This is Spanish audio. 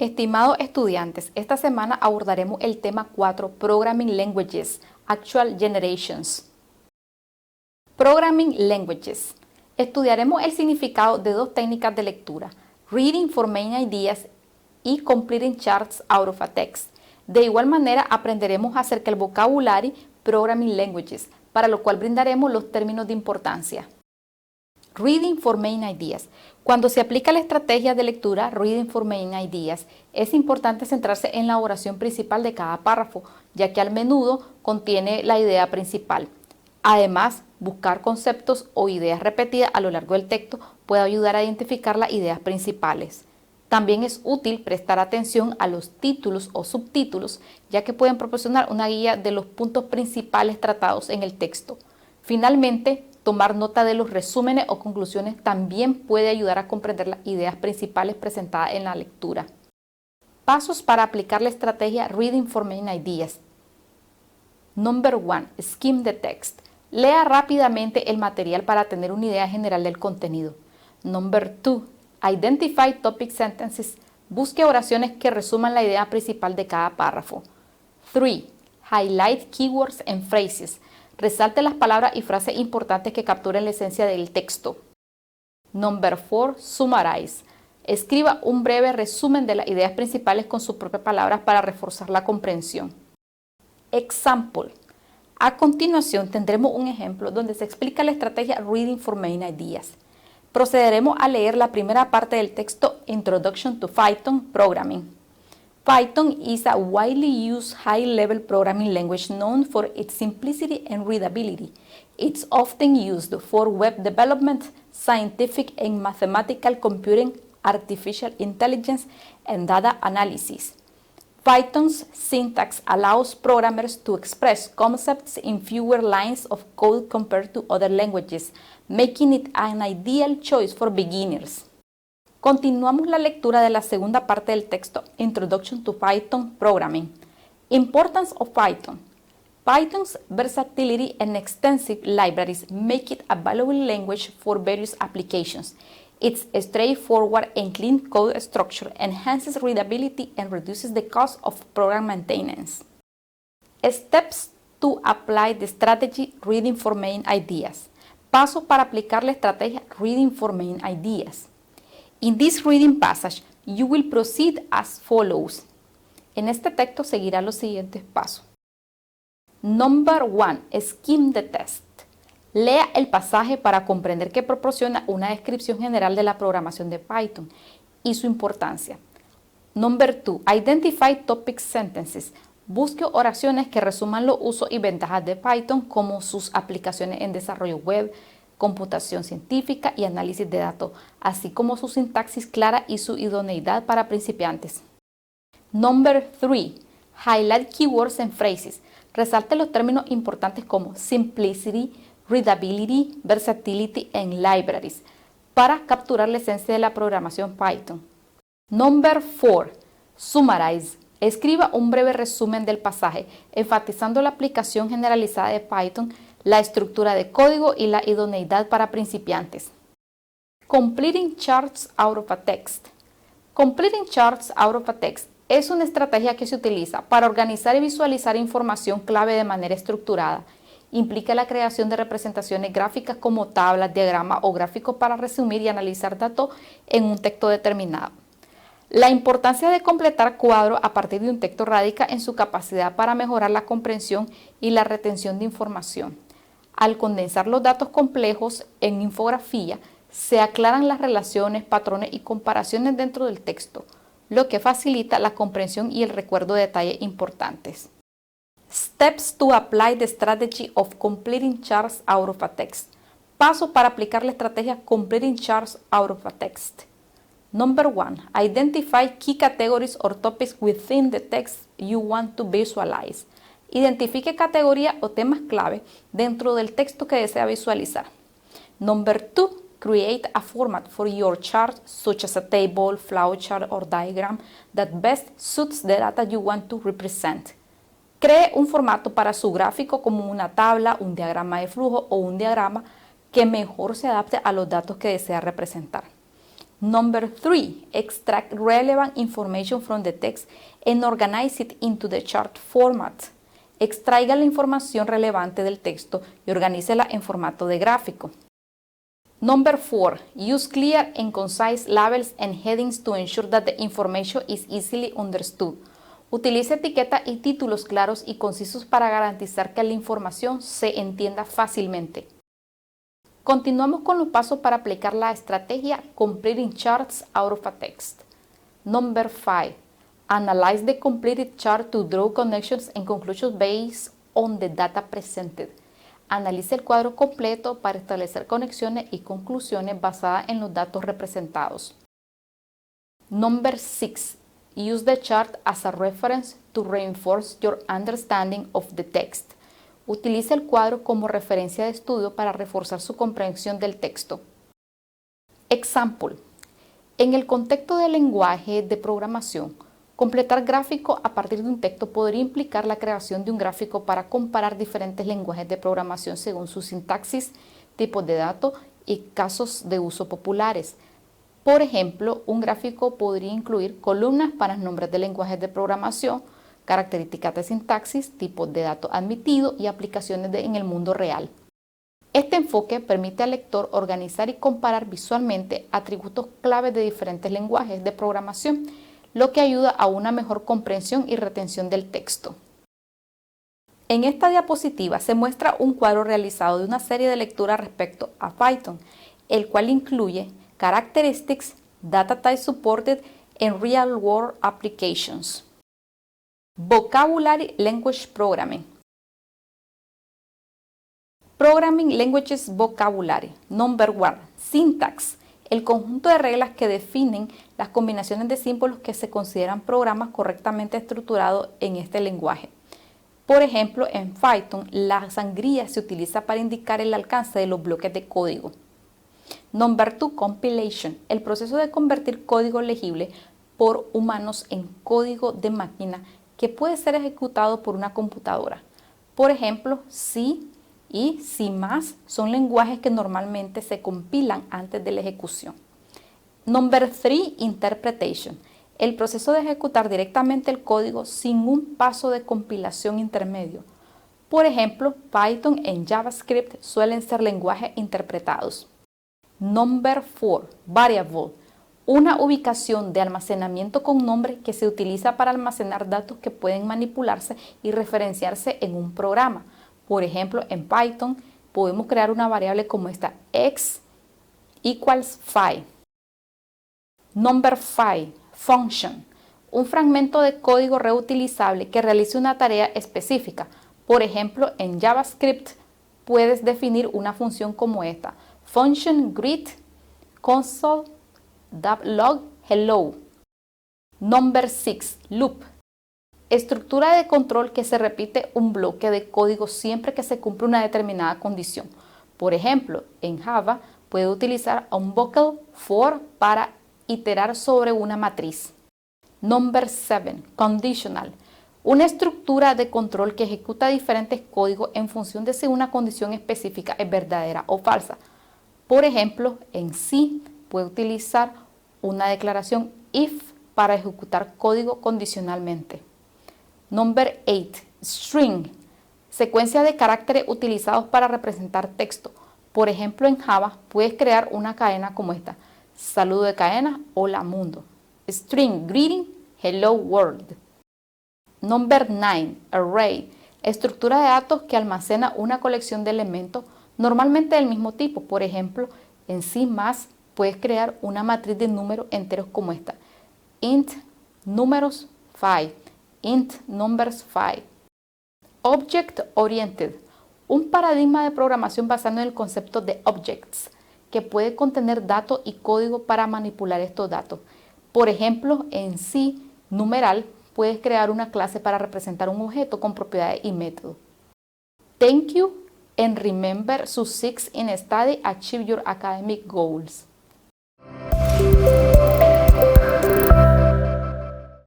Estimados estudiantes, esta semana abordaremos el tema 4, Programming Languages, Actual Generations. Programming Languages. Estudiaremos el significado de dos técnicas de lectura, Reading for Main Ideas y Completing Charts Out of a Text. De igual manera, aprenderemos acerca del vocabulario Programming Languages, para lo cual brindaremos los términos de importancia. Reading for Main Ideas. Cuando se aplica la estrategia de lectura Reading for Main Ideas, es importante centrarse en la oración principal de cada párrafo, ya que a menudo contiene la idea principal. Además, buscar conceptos o ideas repetidas a lo largo del texto puede ayudar a identificar las ideas principales. También es útil prestar atención a los títulos o subtítulos, ya que pueden proporcionar una guía de los puntos principales tratados en el texto. Finalmente, tomar nota de los resúmenes o conclusiones también puede ayudar a comprender las ideas principales presentadas en la lectura. Pasos para aplicar la estrategia Reading for Main Ideas. Number 1. Skim the text. Lea rápidamente el material para tener una idea general del contenido. Number 2. Identify topic sentences. Busque oraciones que resuman la idea principal de cada párrafo. 3. Highlight keywords and phrases. Resalte las palabras y frases importantes que capturen la esencia del texto. Number 4. Summarize. Escriba un breve resumen de las ideas principales con sus propias palabras para reforzar la comprensión. Example. A continuación tendremos un ejemplo donde se explica la estrategia Reading for Main Ideas. Procederemos a leer la primera parte del texto Introduction to Python Programming. Python is a widely used high-level programming language known for its simplicity and readability. It's often used for web development, scientific and mathematical computing, artificial intelligence, and data analysis. Python's syntax allows programmers to express concepts in fewer lines of code compared to other languages, making it an ideal choice for beginners. Continuamos la lectura de la segunda parte del texto, Introduction to Python Programming. Importance of Python. Python's versatility and extensive libraries make it a valuable language for various applications. Its straightforward and clean code structure enhances readability and reduces the cost of program maintenance. Steps to apply the strategy Reading for Main Ideas. Pasos para aplicar la estrategia Reading for Main Ideas. In this reading passage, you will proceed as follows. En este texto seguirá los siguientes pasos. Number 1. Skim the text. Lea el pasaje para comprender que proporciona una descripción general de la programación de Python y su importancia. Number 2. Identify topic sentences. Busque oraciones que resuman los usos y ventajas de Python, como sus aplicaciones en desarrollo web, computación científica y análisis de datos, así como su sintaxis clara y su idoneidad para principiantes. Number 3. Highlight keywords and phrases. Resalte los términos importantes como simplicity, readability, versatility and libraries para capturar la esencia de la programación Python. Number 4. Summarize. Escriba un breve resumen del pasaje, enfatizando la aplicación generalizada de Python, la estructura de código y la idoneidad para principiantes. Completing charts out of a text. Completing charts out of a text es una estrategia que se utiliza para organizar y visualizar información clave de manera estructurada. Implica la creación de representaciones gráficas como tablas, diagramas o gráficos para resumir y analizar datos en un texto determinado. La importancia de completar cuadros a partir de un texto radica en su capacidad para mejorar la comprensión y la retención de información. Al condensar los datos complejos en infografía, se aclaran las relaciones, patrones y comparaciones dentro del texto, lo que facilita la comprensión y el recuerdo de detalles importantes. Steps to apply the strategy of completing charts out of a text. Pasos para aplicar la estrategia Completing charts out of a text. Number 1. Identify key categories or topics within the text you want to visualize. Identifique categorías o temas clave dentro del texto que desea visualizar. Number 2. Create a format for your chart, such as a table, flowchart, or diagram that best suits the data you want to represent. Cree un formato para su gráfico como una tabla, un diagrama de flujo o un diagrama que mejor se adapte a los datos que desea representar. Number 3, extract relevant information from the text and organize it into the chart format. Extraiga la información relevante del texto y organícela en formato de gráfico. Number 4, use clear and concise labels and headings to ensure that the information is easily understood. Utilice etiquetas y títulos claros y concisos para garantizar que la información se entienda fácilmente. Continuamos con los pasos para aplicar la estrategia Completing Charts out of a text. Number 5. Analyze the completed chart to draw connections and conclusions based on the data presented. Analice el cuadro completo para establecer conexiones y conclusiones basadas en los datos representados. Number 6. Use the chart as a reference to reinforce your understanding of the text. Utilice el cuadro como referencia de estudio para reforzar su comprensión del texto. Example. En el contexto del lenguaje de programación, completar gráfico a partir de un texto podría implicar la creación de un gráfico para comparar diferentes lenguajes de programación según su sintaxis, tipos de datos y casos de uso populares. Por ejemplo, un gráfico podría incluir columnas para nombres de lenguajes de programación, características de sintaxis, tipos de datos admitidos y aplicaciones en el mundo real. Este enfoque permite al lector organizar y comparar visualmente atributos claves de diferentes lenguajes de programación, lo que ayuda a una mejor comprensión y retención del texto. En esta diapositiva se muestra un cuadro realizado de una serie de lecturas respecto a Python, el cual incluye Characteristics, Data Type Supported and Real World Applications. Vocabulary Language Programming. Programming Languages Vocabulary. Number 1. Syntax. El conjunto de reglas que definen las combinaciones de símbolos que se consideran programas correctamente estructurados en este lenguaje. Por ejemplo, en Python, la sangría se utiliza para indicar el alcance de los bloques de código. Number 2. Compilation. El proceso de convertir código legible por humanos en código de máquina que puede ser ejecutado por una computadora. Por ejemplo, C y C++ son lenguajes que normalmente se compilan antes de la ejecución. Number 3. Interpretation. El proceso de ejecutar directamente el código sin un paso de compilación intermedio. Por ejemplo, Python y JavaScript suelen ser lenguajes interpretados. Number 4. Variable. Una ubicación de almacenamiento con nombre que se utiliza para almacenar datos que pueden manipularse y referenciarse en un programa. Por ejemplo, en Python podemos crear una variable como esta, x equals 5. Number 5. Function. Un fragmento de código reutilizable que realice una tarea específica. Por ejemplo, en JavaScript puedes definir una función como esta, function greet console.log hello. Number 6. Loop. Estructura de control que se repite un bloque de código siempre que se cumple una determinada condición. Por ejemplo, en Java puede utilizar un bucle for para iterar sobre una matriz. Number 7. Conditional. Una estructura de control que ejecuta diferentes códigos en función de si una condición específica es verdadera o falsa. Por ejemplo, en C puede utilizar una declaración if para ejecutar código condicionalmente. Number 8. String. Secuencia de caracteres utilizados para representar texto. Por ejemplo, en Java puedes crear una cadena como esta. Saludo de cadena, hola mundo. String, greeting, hello world. Number 9. Array. Estructura de datos que almacena una colección de elementos, normalmente del mismo tipo. Por ejemplo, en C++ puedes crear una matriz de números enteros como esta. Int números 5. Int numbers 5. Object Oriented. Un paradigma de programación basado en el concepto de objects, que puede contener datos y código para manipular estos datos. Por ejemplo, en C, numeral, puedes crear una clase para representar un objeto con propiedades y métodos. Thank you and remember to succeed in study, achieve your academic goals.